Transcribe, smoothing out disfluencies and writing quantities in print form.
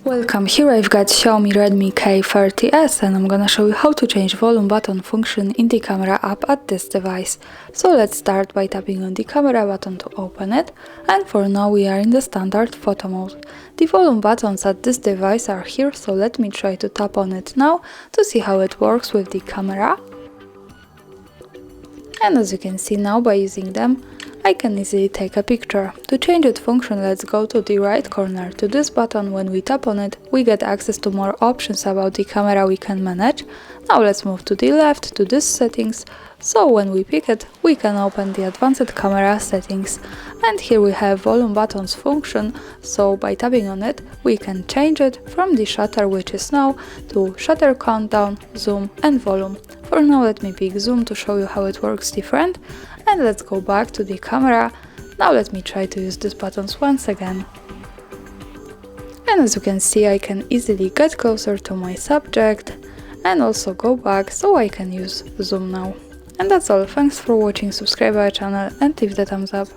Welcome, here I've got Xiaomi Redmi K30S and I'm gonna show you how to change volume button function in the camera app at this device. So let's start by tapping on the camera button to open it, and for now we are in the standard photo mode. The volume buttons at this device are here, so let me try to tap on it now to see how it works with the camera. And as you can see now, by using them I can easily take a picture. To change its function, let's go to the right corner to this button. When we tap on it, we get access to more options about the camera we can manage. Now let's move to the left to this settings. So when we pick it, we can open the advanced camera settings. And here we have volume buttons function, so by tapping on it, we can change it from the shutter, which is now, to shutter countdown, zoom and volume. For now let me pick zoom to show you how it works different. And let's go back to the camera. Now let me try to use these buttons once again. And as you can see, I can easily get closer to my subject and also go back, so I can use zoom now. And that's all. Thanks for watching, subscribe our channel and leave the thumbs up.